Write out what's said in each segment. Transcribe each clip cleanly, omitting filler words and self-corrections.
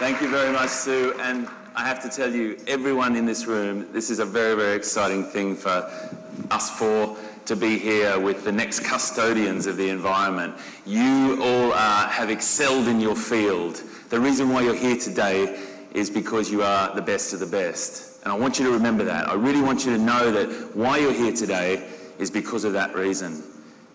Thank you very much, Sue. And I have to tell you, everyone in this room, this is a very, very exciting thing for us four to be here with the next custodians of the environment. You all have excelled in your field. The reason why you're here today is because you are the best of the best. And I want you to remember that. I really want you to know that why you're here today is because of that reason.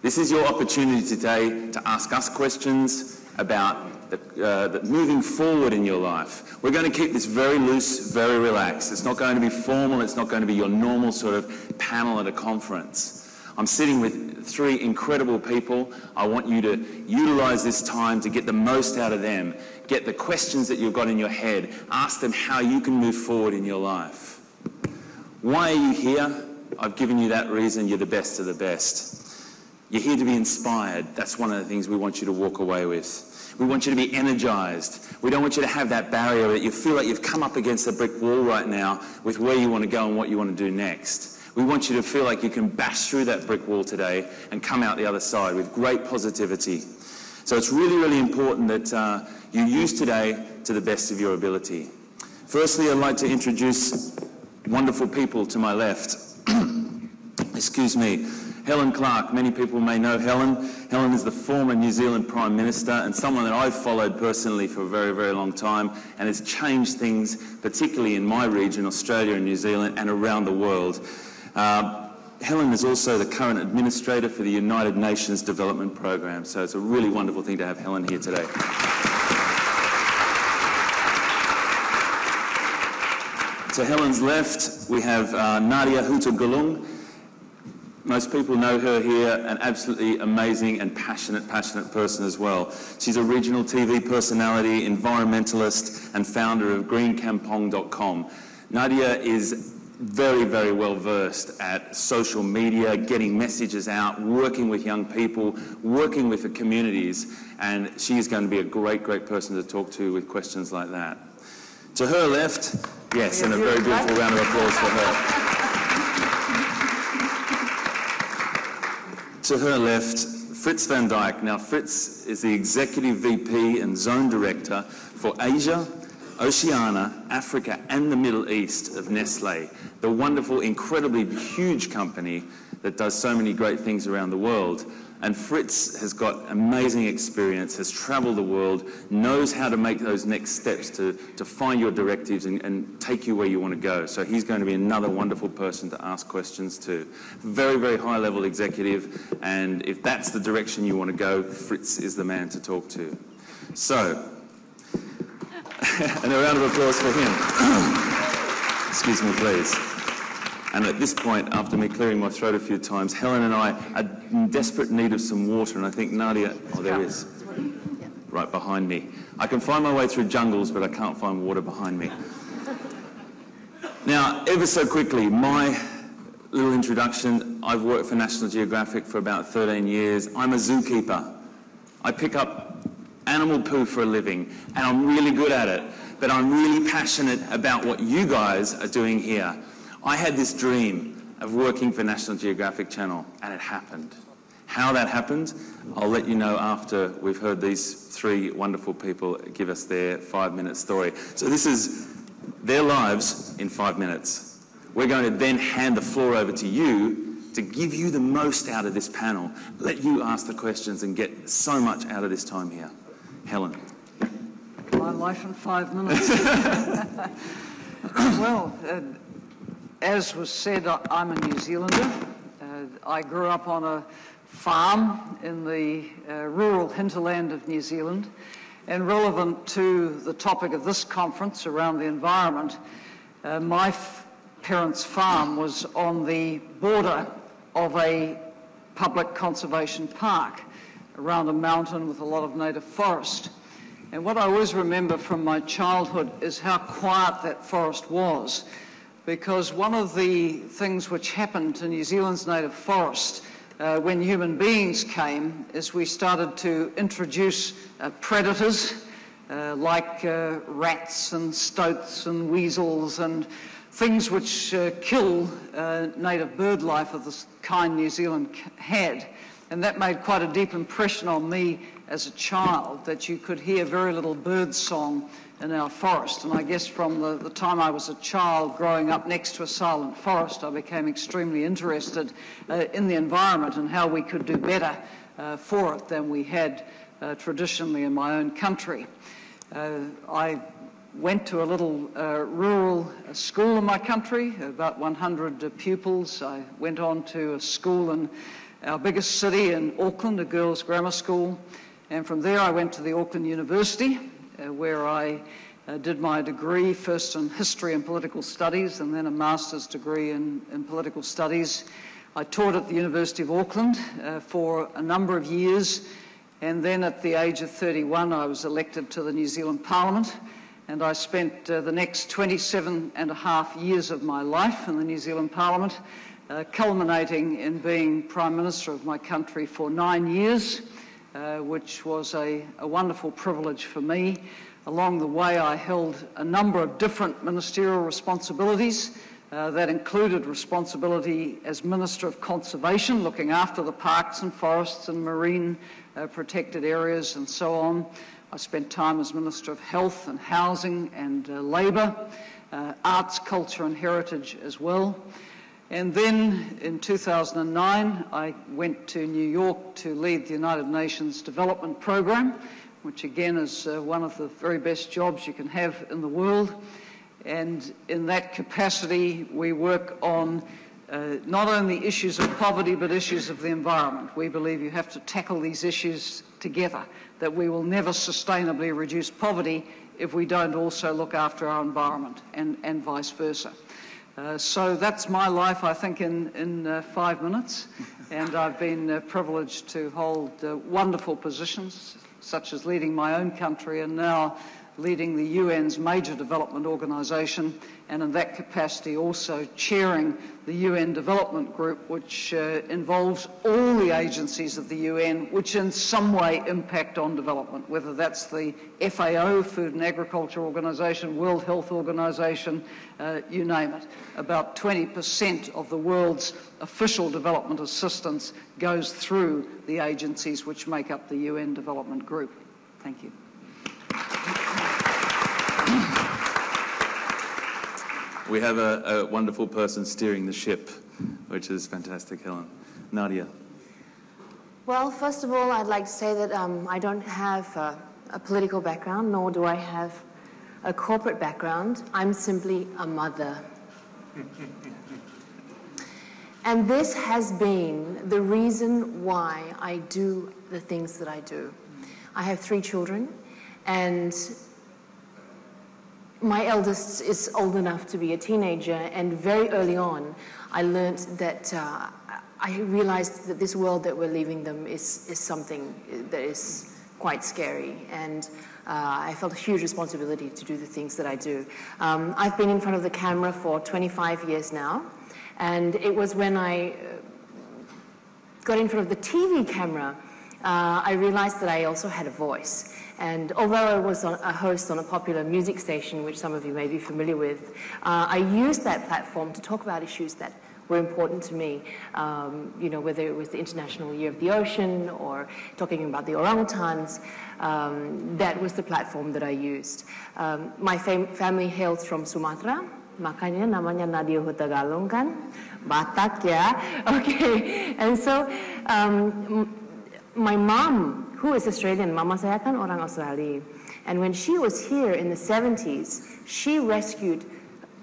This is your opportunity today to ask us questions about the moving forward in your life. We're going to keep this very loose, very relaxed. It's not going to be formal. It's not going to be your normal sort of panel at a conference. I'm sitting with three incredible people. I want you to utilise this time to get the most out of them. Get the questions that you've got in your head. Ask them how you can move forward in your life. Why are you here? I've given you that reason. You're the best of the best. You're here to be inspired. That's one of the things we want you to walk away with. We want you to be energised. We don't want you to have that barrier that you feel like you've come up against a brick wall right now with where you want to go and what you want to do next. We want you to feel like you can bash through that brick wall today and come out the other side with great positivity. So it's really, really important that you use today to the best of your ability. Firstly, I'd like to introduce wonderful people to my left. Excuse me. Helen Clark. Many people may know Helen. Helen is the former New Zealand Prime Minister and someone that I've followed personally for a very, very long time and has changed things, particularly in my region, Australia and New Zealand, and around the world. Helen is also the current administrator for the United Nations Development Programme, so it's a really wonderful thing to have Helen here today. To Helen's left, we have Nadia Huta-Gulung. Most people know her here, an absolutely amazing and passionate person as well. She's a regional TV personality, environmentalist, and founder of greencampong.com. Nadia is very, very well versed at social media, getting messages out, working with young people, working with the communities, and she's going to be a great, great person to talk to with questions like that. To her left, yes, and a very beautiful round of applause for her. To her left, Fritz van Dijk. Now, Fritz is the Executive VP and Zone Director for Asia, Oceania, Africa and the Middle East of Nestlé, the wonderful, incredibly huge company that does so many great things around the world. And Fritz has got amazing experience, has travelled the world, knows how to make those next steps to find your directives and take you where you want to go. So he's going to be another wonderful person to ask questions to. Very, very high-level executive, and if that's the direction you want to go, Fritz is the man to talk to. So, and a round of applause for him. Excuse me, please. And at this point, after me clearing my throat a few times, Helen and I are in desperate need of some water, and I think Nadia, oh, there is, right behind me. I can find my way through jungles, but I can't find water behind me. Now, ever so quickly, my little introduction. I've worked for National Geographic for about 13 years. I'm a zookeeper. I pick up animal poo for a living, and I'm really good at it, but I'm really passionate about what you guys are doing here. I had this dream of working for National Geographic Channel, and it happened. How that happened, I'll let you know after we've heard these three wonderful people give us their 5-minute story. So this is their lives in 5 minutes. We're going to then hand the floor over to you to give you the most out of this panel, let you ask the questions and get so much out of this time here. Helen. My life in 5 minutes. Well, as was said, I'm a New Zealander. I grew up on a farm in the rural hinterland of New Zealand, and relevant to the topic of this conference around the environment, my parents' farm was on the border of a public conservation park around a mountain with a lot of native forest. And what I always remember from my childhood is how quiet that forest was, because one of the things which happened to New Zealand's native forest when human beings came is we started to introduce predators like rats and stoats and weasels and things which kill native bird life of the kind New Zealand had. And that made quite a deep impression on me as a child, that you could hear very little bird song in our forest. And I guess from the time I was a child growing up next to a silent forest, I became extremely interested in the environment and how we could do better for it than we had traditionally in my own country. I went to a little rural school in my country, about 100 pupils. I went on to a school in our biggest city in Auckland, a girls' grammar school. And from there I went to the Auckland University, where I did my degree first in history and political studies and then a master's degree in political studies. I taught at the University of Auckland for a number of years, and then at the age of 31 I was elected to the New Zealand Parliament, and I spent the next 27 and a half years of my life in the New Zealand Parliament, culminating in being Prime Minister of my country for 9 years, which was a wonderful privilege for me. Along the way I held a number of different ministerial responsibilities that included responsibility as Minister of Conservation, looking after the parks and forests and marine protected areas and so on. I spent time as Minister of Health and Housing and Labour, Arts, Culture and Heritage as well. And then in 2009, I went to New York to lead the United Nations Development Programme, which again is one of the very best jobs you can have in the world. And in that capacity, we work on not only issues of poverty, but issues of the environment. We believe you have to tackle these issues together, that we will never sustainably reduce poverty if we don't also look after our environment, and vice versa. So that's my life, I think, in 5 minutes. And I've been privileged to hold wonderful positions, such as leading my own country and now leading the UN's major development organisation, and in that capacity also chairing the UN Development Group, which involves all the agencies of the UN which in some way impact on development, whether that's the FAO, Food and Agriculture Organisation, World Health Organisation, you name it. About 20% of the world's official development assistance goes through the agencies which make up the UN Development Group. Thank you. We have a wonderful person steering the ship, which is fantastic, Helen. Nadia. Well, first of all, I'd like to say that I don't have a political background, nor do I have a corporate background. I'm simply a mother. And this has been the reason why I do the things that I do. I have 3 children, and my eldest is old enough to be a teenager, and very early on I learned that I realized that this world that we're leaving them is something that is quite scary, and I felt a huge responsibility to do the things that I do. I've been in front of the camera for 25 years now, and it was when I got in front of the TV camera I realized that I also had a voice. And although I was a host on a popular music station, which some of you may be familiar with, I used that platform to talk about issues that were important to me, you know, whether it was the International Year of the Ocean or talking about the orangutans. That was the platform that I used. My family hails from Sumatra, makanya namanya Nadia Hutagalung kan, Batak ya, okay. And so my mom, who is Australian, mama saya kan orang Australia, and when she was here in the 70s, she rescued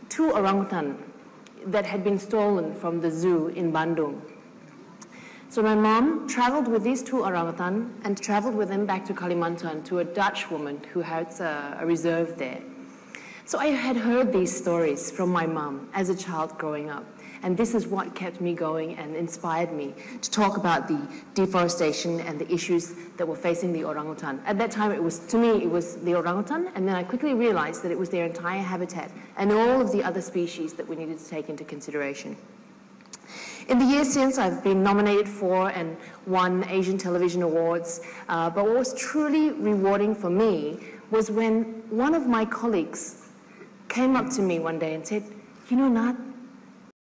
2 orangutan that had been stolen from the zoo in Bandung. So my mom traveled with these 2 orangutan and traveled with them back to Kalimantan to a Dutch woman who had a reserve there. So I had heard these stories from my mom as a child growing up. And this is what kept me going and inspired me to talk about the deforestation and the issues that were facing the orangutan. At that time, to me, it was the orangutan, and then I quickly realized that it was their entire habitat and all of the other species that we needed to take into consideration. In the years since, I've been nominated for and won Asian Television Awards, but what was truly rewarding for me was when one of my colleagues came up to me one day and said, "You know, Nat,